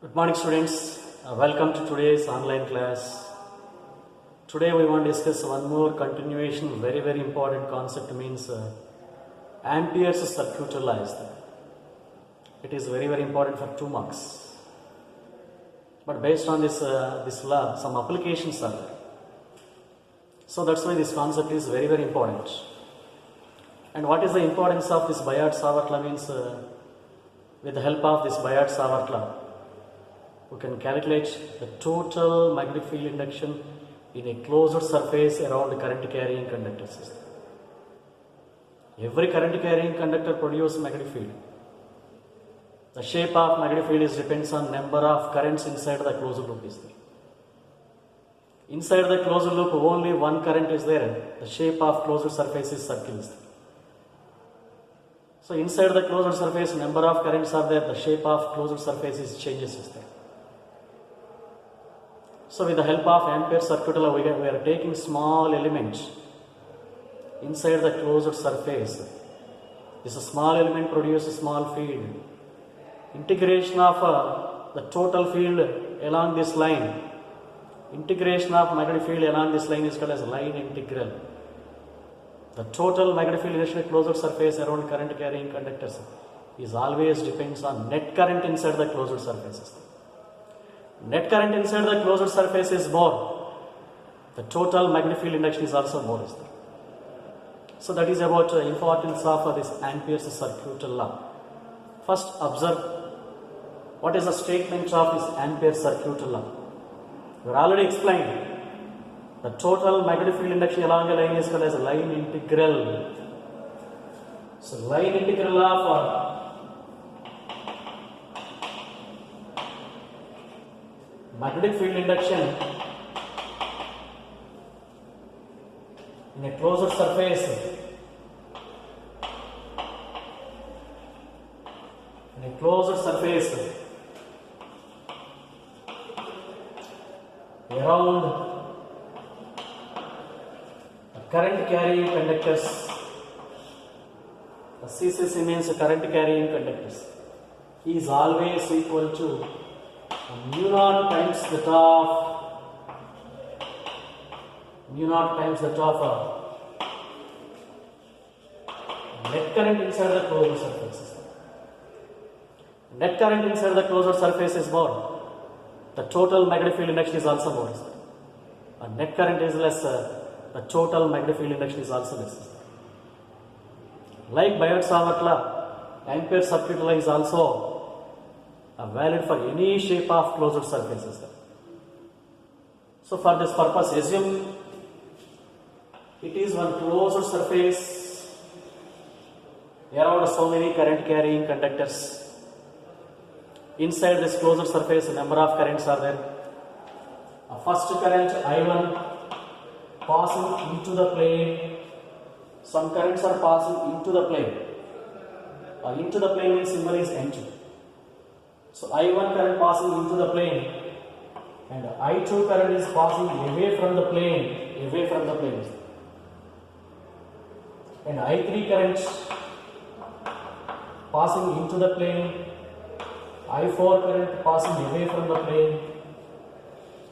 Good morning, students. Welcome to today's online class. Today we want to discuss one more continuation, very important concept means Ampere's circuit law. It is very important for 2 marks. But based on this law, some applications are there. So that's why this concept is very important. And what is the importance of this Biot-Savart law means with the help of this Biot-Savart law, we can calculate the total magnetic field induction in a closed surface around the current carrying conductor system. Every current carrying conductor produces magnetic field. The shape of magnetic field depends on number of currents inside the closed loop is there. Inside the closed loop only one current is there. The shape of closed surface is circle is there. So inside the closed surface number of currents are there. The shape of closed surface is changes is there. So with the help of Ampere's circuit law, we are taking small element inside the closed surface. This small element produces small field. Integration of the total field along this line. Integration of magnetic field along this line is called as line integral. The total magnetic field in a closed surface around current carrying conductors is always depends on net current inside the closed surfaces. Net current inside the closed surface is more. The total magnetic field induction is also more. So that is about the importance of this Ampere's circuit law. First observe what is the statement of this Ampere's circuit law. We already explained the total magnetic field induction along a line is called as line integral. So line integral of magnetic field induction in a closed surface around the current carrying conductors. The CCC means current carrying conductors is always equal to mu naught times that of net current inside the closed surface. Net current inside the closed surface is more. The total magnetic field induction is also more. And net current is less. The total magnetic field induction is also less. Like Biot-Savart law, Ampere's circuit law is also valid for any shape of closed surfaces. So for this purpose, assume it is one closed surface around so many current carrying conductors. Inside this closed surface, number of currents are there. A first current I1 passing into the plane. Some currents are passing into the plane. Into the plane means symbol is N2. So I1 current passing into the plane and I2 current is passing away from the plane. And I3 current passing into the plane, I4 current passing away from the plane,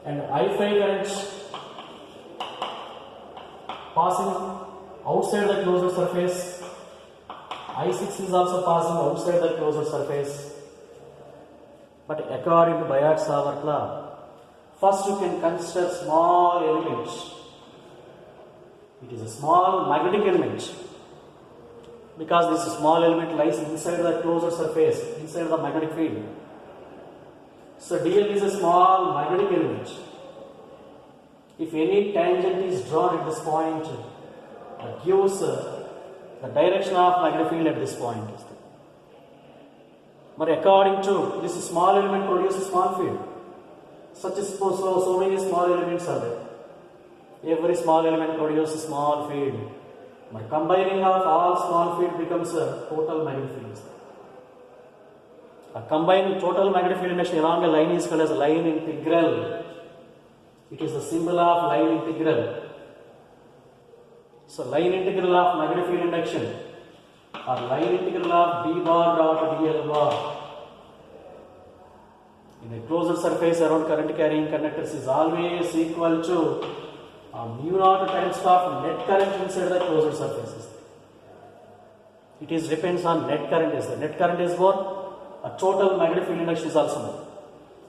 and I5 current passing outside the closed surface. I6 is also passing outside the closed surface. But according to Biot-Savart law, first you can consider small element. It is a small magnetic element because this small element lies inside the closed surface, inside the magnetic field. So dl is a small magnetic element. If any tangent is drawn at this point, it gives the direction of magnetic field at this point. But according to this small element produces small field. So many small elements are there. Every small element produces small field. But combining of all small field becomes a total magnetic field. A combined total magnetic field induction along a line is called as line integral. It is the symbol of line integral. So line integral of magnetic field induction or line integral of d bar dot dl bar in a closed surface around current carrying conductors is always equal to mu naught times of net current inside the closed surfaces. It is depends on net current is there. Net current is more, a total magnetic field induction is also more.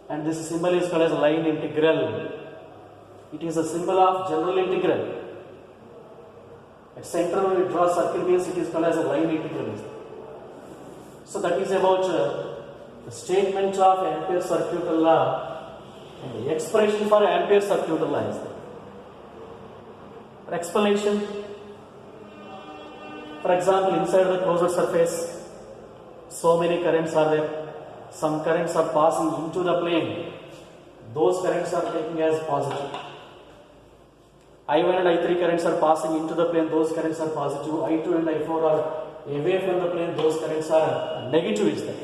And this symbol is called as line integral. It is a symbol of general integral. At center when we draw circle means it is called as a line integral. So that is about the statement of Ampere circuit law and the expression for Ampere circuit law is there. For explanation, for example, inside the closed surface, so many currents are there. Some currents are passing into the plane. Those currents are taken as positive. I1 and I3 currents are passing into the plane. Those currents are positive. I2 and I4 are away from the plane. Those currents are negative is there.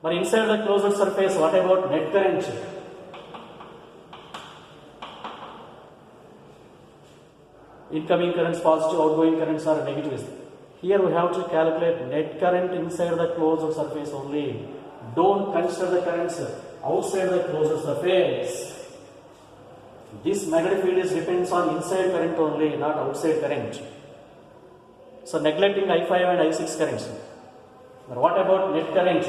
But inside the closed surface, what about net current? Incoming currents positive, outgoing currents are negative. Here we have to calculate net current inside the closed surface only. Don't consider the currents outside the closed surface. This magnetic field is depends on inside current only, not outside current. So neglecting I5 and I6 currents. But what about net current?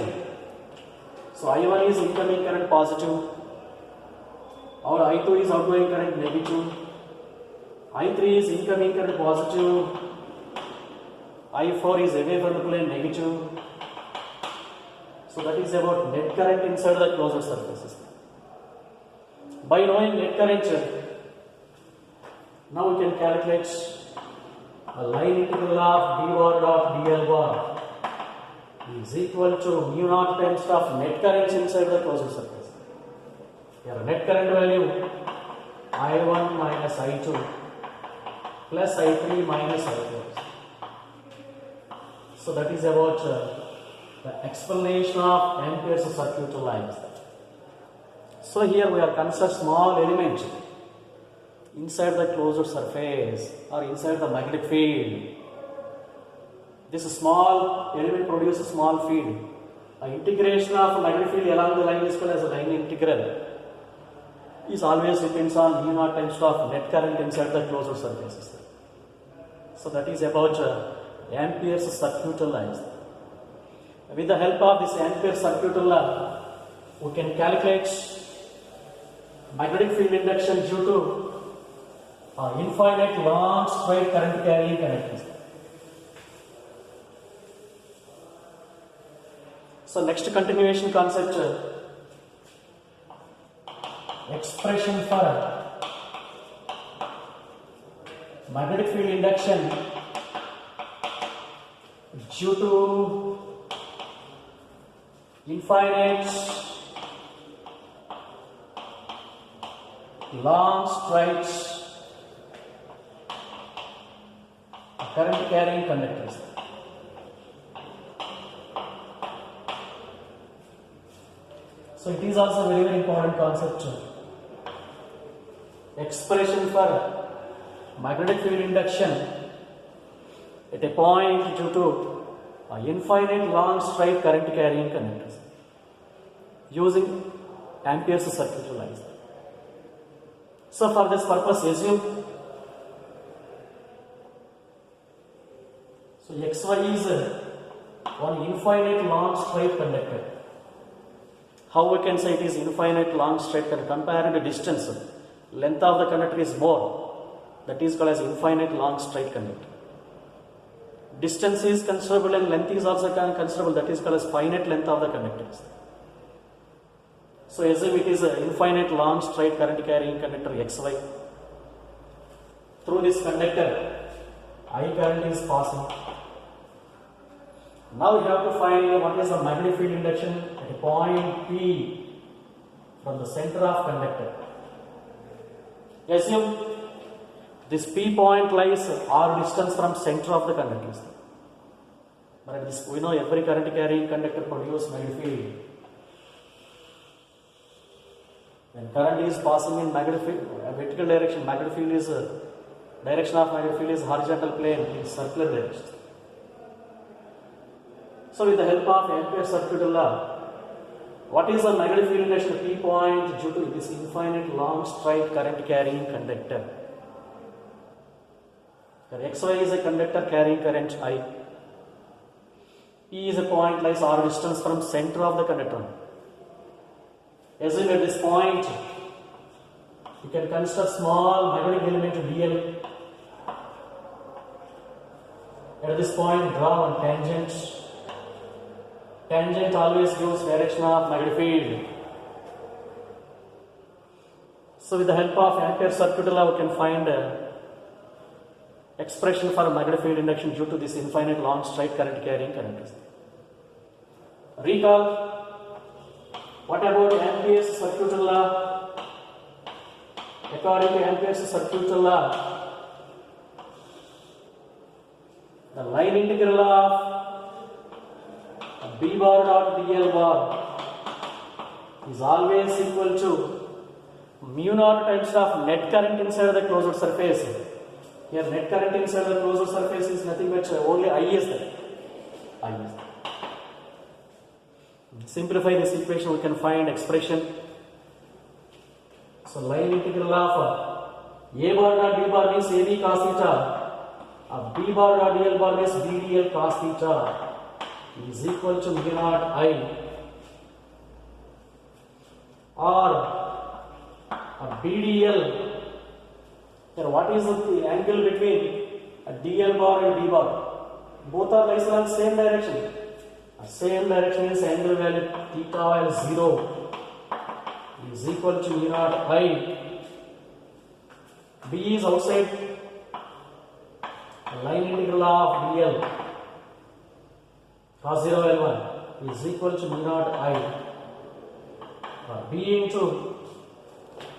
So I1 is incoming current positive, or I2 is outgoing current negative. I3 is incoming current positive, I4 is away from the plane negative. So that is about net current inside the closed surfaces. By knowing net current, now we can calculate a line integral of d bar dot dl bar is equal to mu naught times of net current inside the closed surface. Here net current value I1 minus I2 plus I3 minus I4. So that is about the explanation of Ampere's circuit law. So here we are considered small element inside the closed surface or inside the magnetic field. This small element produces small field. Integration of magnetic field along the line is called as a line integral. Is always depends on mu naught times of net current inside the closed surfaces. So that is about Ampere's circuit law. With the help of this Ampere circuit law, we can calculate magnetic field induction due to infinite long straight current carrying conductors. So next continuation concept, expression for magnetic field induction due to infinite long straight current carrying conductors. So it is also very, very important concept. Expression for magnetic field induction at a point due to infinite long straight current carrying conductors using Ampere's circuit law. So for this purpose, assume so XY is one infinite long straight conductor. How we can say it is infinite long straight conductor? Comparing the distance, length of the conductor is more. That is called as infinite long straight conductor. Distance is considerable and length is also considerable. That is called as finite length of the conductors. So assume it is an infinite long straight current carrying conductor XY. Through this conductor, I current is passing. Now we have to find what is the magnetic field induction at a point P from the center of conductor. Assume this P point lies r distance from center of the conductor. But at this, we know every current carrying conductor produces magnetic field. When current is passing in magnetic field, vertical direction, magnetic field is direction of magnetic field is horizontal plane in circular direction. So with the help of Ampere circuit law, What is the magnetic field induction P point due to this infinite long straight current carrying conductor? XY is a conductor carrying current I. P is a point lies r distance from center of the conductor. Assume at this point you can consider small magnetic element dl. At this point draw one tangent. Tangent always gives direction of magnetic field. So with the help of Ampere circuit law we can find expression for magnetic field induction due to this infinite long straight current carrying conductor. Recall, what about Ampere's circuit law? According to Ampere's circuit law, the line integral of B bar dot dl bar is always equal to mu naught times of net current inside the closed surface. Here net current inside the closed surface is nothing but only I is there. I is there. Simplify this equation, we can find expression. So line integral of A bar dot B bar means AB cos theta, B bar dot DL bar means BDL cos theta is equal to mu naught I, or BDL. Here what is the angle between DL bar and B bar? Both are lies along same direction. Same direction is angle value theta while 0 is equal to mu naught I. B is outside line integral of DL cos 0 L1 is equal to mu naught I. B into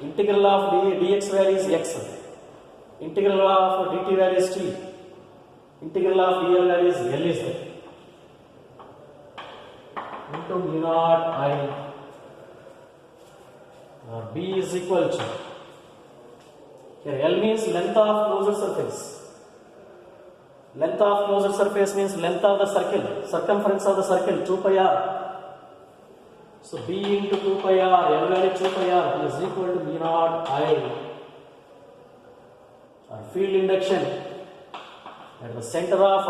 integral of dx value is x, integral of dt value is t, integral of dl value is L is there, into mu naught I. B is equal to, here L means length of closed surface. Length of closed surface means length of the circle, circumference of the circle 2 pi r. So B into 2 pi r, L value 2 pi r is equal to mu naught I. Field induction at the center of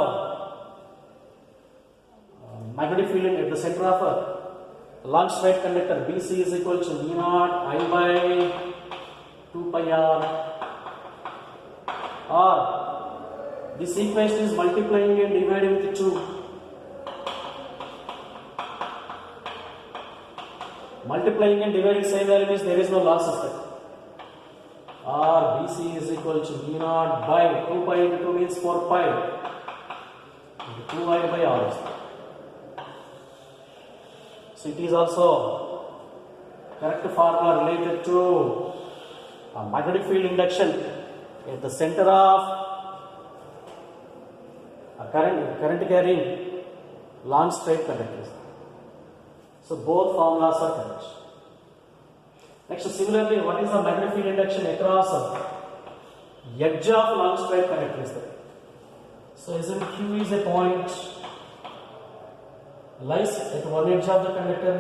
magnetic field at the center of a long straight conductor BC is equal to mu naught I by 2 pi r, or this equation is multiplying and dividing with 2. Multiplying and dividing same value means there is no losses there. Or BC is equal to mu naught by 2 pi into 2 means 4 pi into 2I by r. So it is also correct formula related to magnetic field induction at the center of a current carrying long straight conductors. So both formulas are correct. Next, similarly, what is the magnetic field induction across edge of long straight conductors? So isn't Q is a point lies at one edge of the conductor.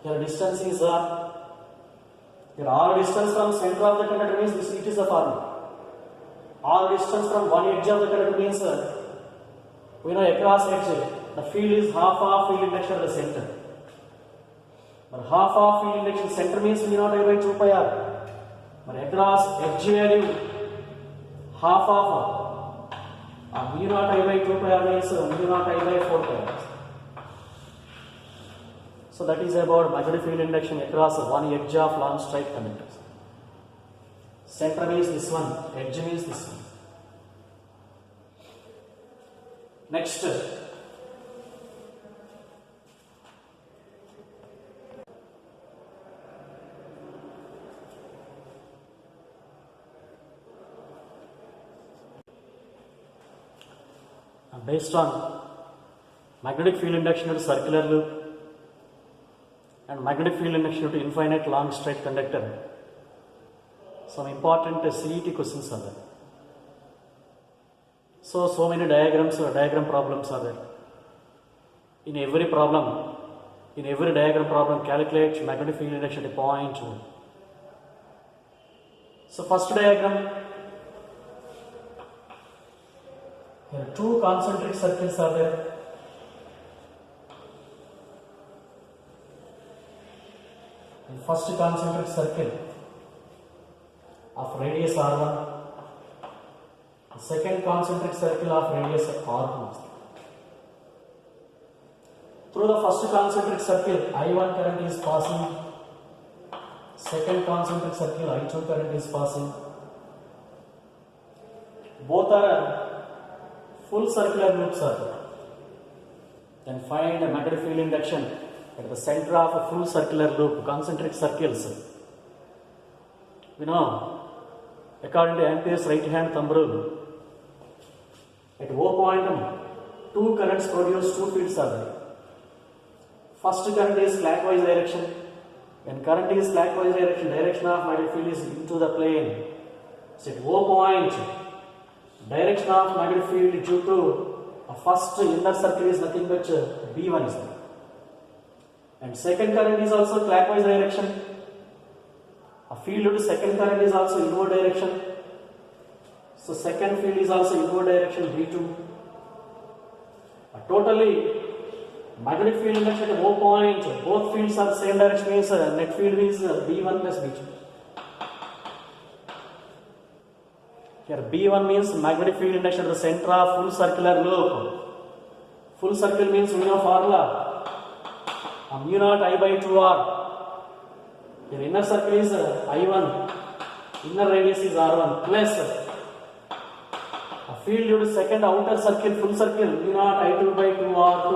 Here distance is r. Here r distance from center of the conductor means this it is the formula. R distance from one edge of the conductor means we know across edge the field is half of field induction at the center. But half of field induction center means mu naught I by 2 pi r. But across edge value half of mu naught I by 2 pi r means mu naught I by 4 pi r. So that is about magnetic field induction across one edge of long straight conductors. Center means this one, edge means this one. Next, based on magnetic field induction to circular loop and magnetic field induction to infinite long straight conductor, some important CET questions are there. So many diagram problems are there. In every problem, In every diagram problem, calculate magnetic field induction at point 2. So first diagram, here two concentric circles are there. The first concentric circle of radius R1, the second concentric circle of radius R2. Through the first concentric circle, I1 current is passing. Second concentric circle, I2 current is passing. Both are full circular loops are there. Then find a magnetic field induction at the center of a full circular loop, concentric circles. We know, according to Ampere's right hand thumb rule, at O point, two currents produce two fields are there. First current is clockwise direction. When current is clockwise direction, direction of magnetic field is into the plane. So at O point, direction of magnetic field due to a first inner circle is nothing but B1 is there. And second current is also clockwise direction. A field due to second current is also inward direction. So second field is also inward direction B2. Totally magnetic field induction at O point, both fields are same direction, means net field is B1 plus B2. Here B1 means magnetic field induction at the center of full circular loop. Full circle means we know formula. Mu naught I by 2R. Here inner circle is I1, inner radius is R1 plus a field due to second outer circle, full circle, mu naught I2 by 2R2.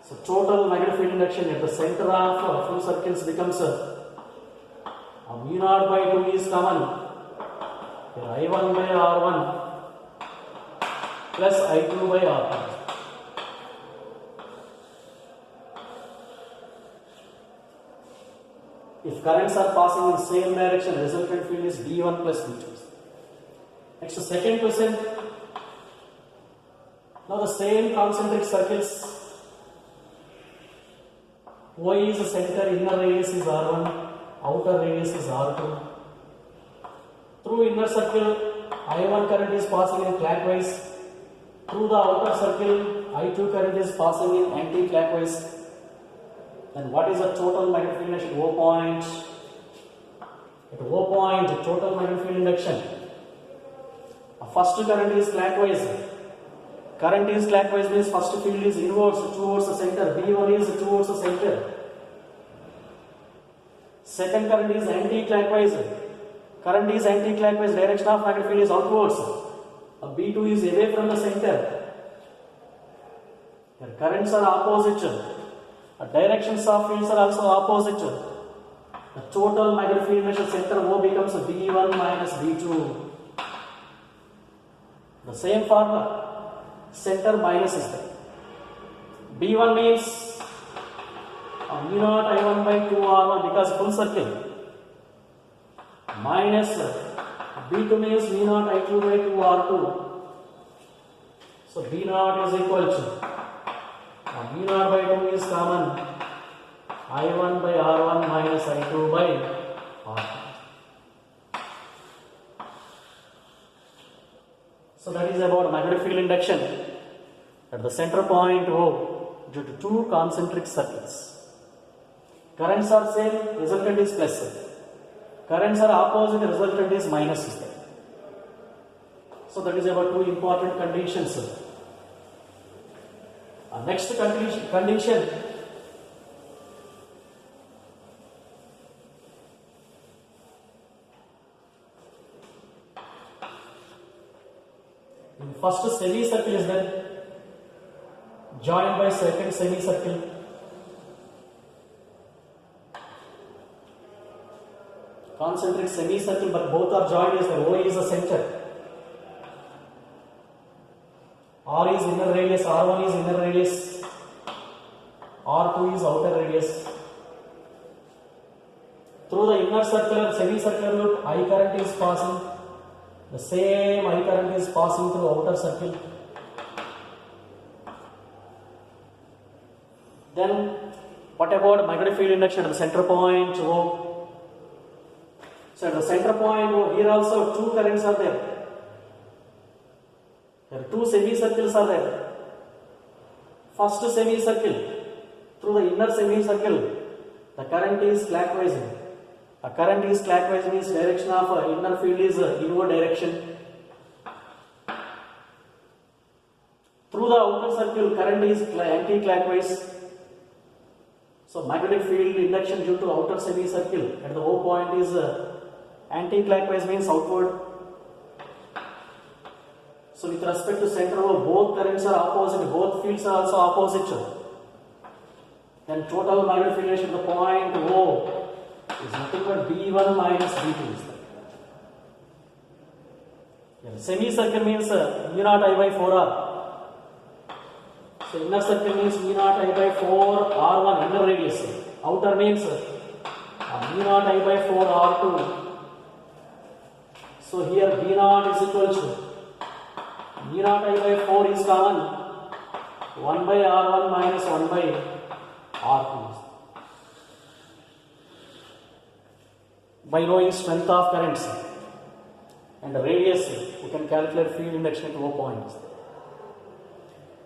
So total magnetic field induction at the center of full circles becomes mu naught by 2 is common. Here I1 by R1 plus I2 by R2. If currents are passing in same direction, resultant field is B1 plus B2. Next, the second question. Now the same concentric circles. O is the center, inner radius is R1, outer radius is R2. Through inner circle, I1 current is passing in clockwise. Through the outer circle, I2 current is passing in anti-clockwise. Then what is the total magnetic field induction at O point? At O point, the total magnetic field induction. First current is clockwise. Current is clockwise means first field is inwards towards the center. B1 is towards the center. Second current is anti-clockwise. Current is anti-clockwise. Direction of magnetic field is outwards. B2 is away from the center. Here currents are opposite. Directions of fields are also opposite. The total magnetic field induction center O becomes B1 minus B2. The same formula, center minus is there. B1 means mu naught I1 by 2 R1 because full circle, minus B2 means mu naught I2 by 2 R2. So B naught is equal to mu naught by 2 is common, I1 by R1 minus I2 by R2. So that is about magnetic field induction at the center point O due to two concentric circles. Currents are same, resultant is plus. Currents are opposite, resultant is minus. So that is about two important conditions. Next condition. In first semicircle is there, joined by second semicircle. Concentric semicircle, but both are joined is there. O is the center. R is inner radius, R1 is inner radius, R2 is outer radius. Through the inner circular, semicircular loop, I current is passing. The same I current is passing through outer circle. Then what about magnetic field induction at the center point O? So at the center point O, here also two currents are there. There are two semicircles are there. First semicircle, through the inner semicircle, the current is clockwise. A current is clockwise means direction of inner field is inward direction. Through the outer circle, current is anti-clockwise. So magnetic field induction due to outer semicircle at the O point is anti-clockwise means outward. So with respect to center O, both currents are opposite, both fields are also opposite. Then total magnetic field induction at the point O is nothing but B1 minus B2. Semicircle means mu naught I by 4R. So inner circle means mu naught I by 4 R1 inner radius. Outer means mu naught I by 4 R2. So here B naught is equal to mu naught I by 4 is common. 1 by R1 minus 1 by R2. By knowing strength of currents and radius, we can calculate field induction at O points.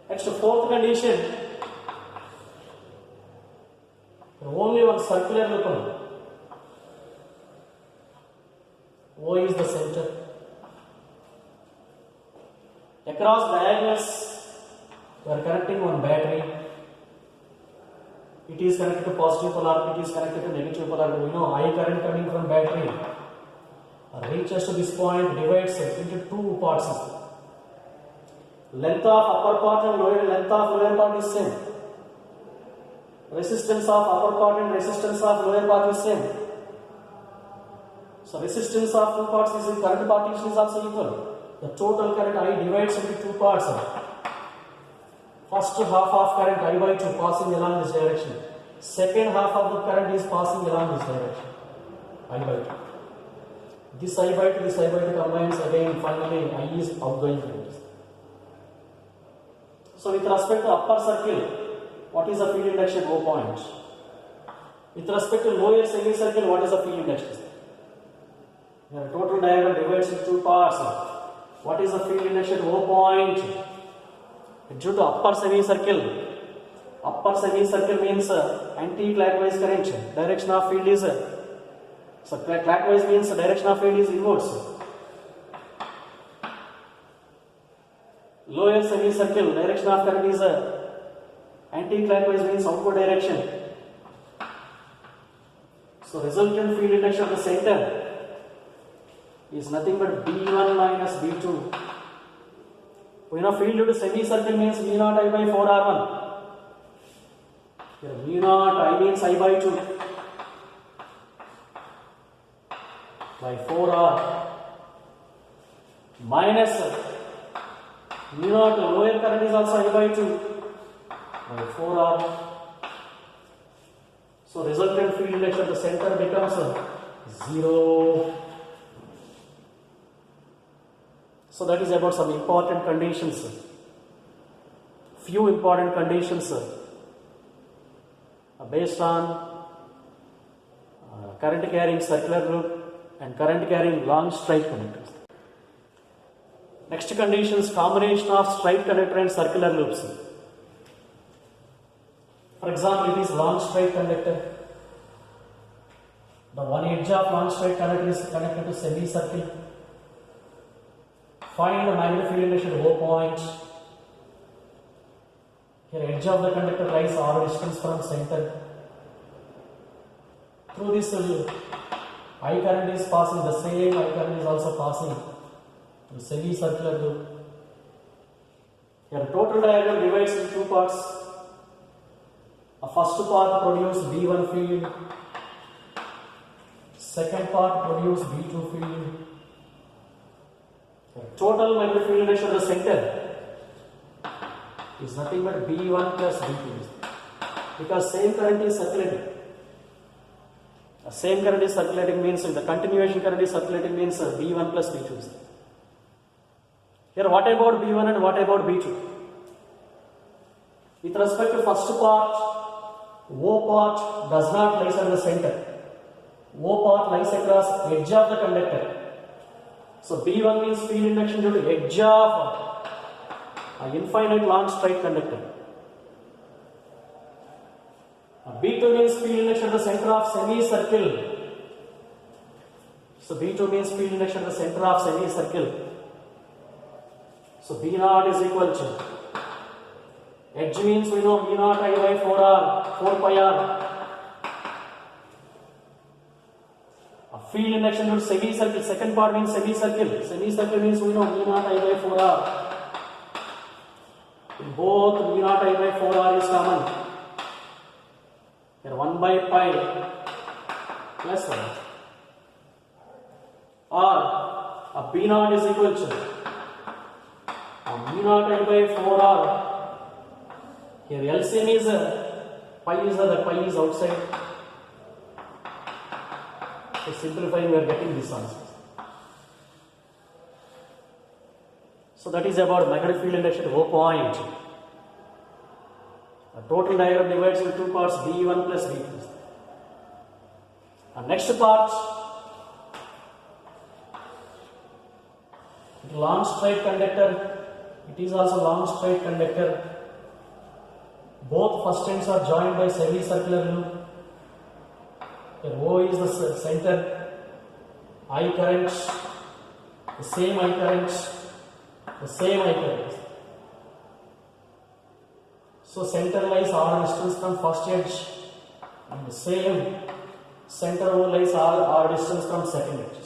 Next, fourth condition, only one circular loop. O is the center. Across diagonals, we are connecting one battery. It is connected to positive polarity, it is connected to negative polarity. We know I current coming from battery reaches to this point, divides into two parts. Length of upper part and length of lower part is same. Resistance of upper part and resistance of lower part is same. So resistance of two parts is current partition is also equal. The total current I divides into two parts. First half of current I by 2 passing along this direction. Second half of the current is passing along this direction. I by 2. This I by 2, this I by 2 combines again. Finally, I is outgoing current. So with respect to upper circle, what is the field induction O point? With respect to lower semicircle, what is the field induction? The total diagram divides into two parts. What is the field induction O point? Due to upper semicircle means anti-clockwise current. Direction of field is so clockwise means direction of field is inwards. Lower semicircle direction of current is anti-clockwise means outward direction. So resultant field induction of the center is nothing but B1 minus B2. We know field due to semicircle means mu naught I by 4 R1. Here mu naught I means I by 2 by 4R minus mu naught lower current is also I by 2 by 4R. So resultant field induction at the center becomes 0. So that is about some important conditions. Few important conditions based on current carrying circular loop and current carrying long straight conductors. Next conditions, combination of straight conductor and circular loops. For example, it is long straight conductor. The one edge of long straight conductor is connected to semicircle. Find the magnetic field induction at O point. Here edge of the conductor lies r distance from center. Through this I current is passing, the same I current is also passing through semicircular loop. Here total diagram divides into two parts. A first part produce B1 field. Second part produce B2 field. Total magnetic field induction at the center is nothing but B1 plus B2 because same current is circulating. The same current is circulating means the continuation current is circulating means B1 plus B2. Here what about B1 and what about B2? With respect to first part, O part does not lies at the center. O part lies across edge of the conductor. So B1 means field induction due to edge of an infinite long straight conductor. B2 means field induction at the center of semicircle. So B2 means field induction at the center of semicircle. So B0 is equal to edge means we know B0 I by 4R, 4 pi R. Field induction to semicircle, second part means semicircle. Semicircle means we know V0 I by 4R. In both V0 I by 4R is common. Here 1 by pi plus 1. Or B0 is equal to V0 I by 4R. Here LCM is pi is outside. So simplifying, we are getting this answer. So that is about magnetic field induction at O point. A total diagram divides into two parts, B1 plus B2. And next part, long straight conductor. It is also long straight conductor. Both first ends are joined by semicircular loop. O is the center, I current, the same I current, the same I current. So center lies r distance from first edge, and the same center O lies r distance from second edge.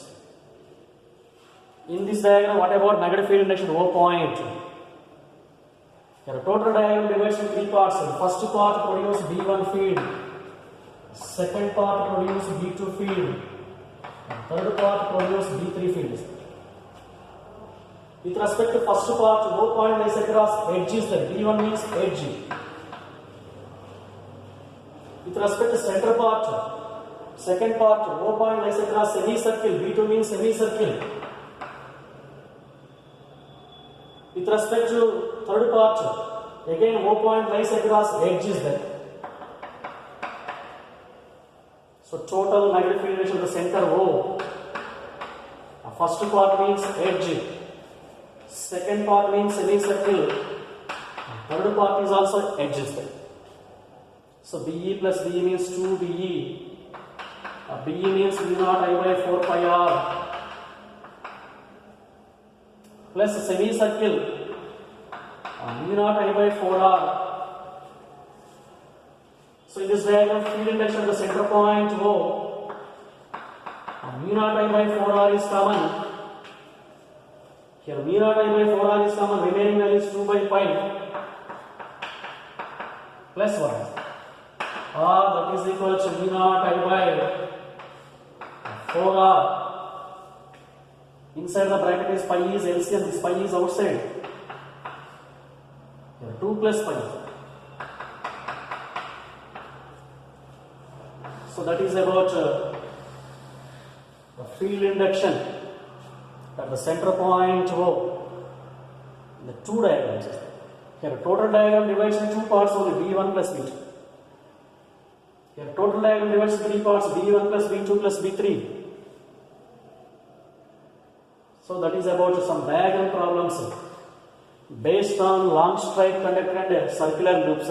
In this diagram, what about magnetic field induction O point? Here a total diagram divides into three parts. The first part produces B1 field. Second part produce B2 field, and third part produce B3 field. With respect to first part, O point lies across edges. That B1 means edge. With respect to center part, second part, O point lies across semicircle. B2 means semicircle. With respect to third part, again O point lies across edges. There. So total magnetic field induction to the center O. First part means edge. Second part means semicircle. Third part is also edges. So BE plus BE means 2 BE. BE means V0 I by 4 pi R. Plus semicircle. V0 I by 4 R. So in this diagram, field induction at the center point O, V0 I by 4R is common. Here V0 I by 4R is common, remaining value is 2 by pi plus 1. That is equal to V0 I by 4R. Inside the bracket is pi is LCM, this pi is outside. Here 2 plus pi. So that is about the field induction at the center point O. The two diagrams. Here a total diagram divides into two parts only, B1 plus B2. Here total diagram divides into three parts, B1 plus B2 plus B3. So that is about some diagram problems based on long straight conductor and circular loops.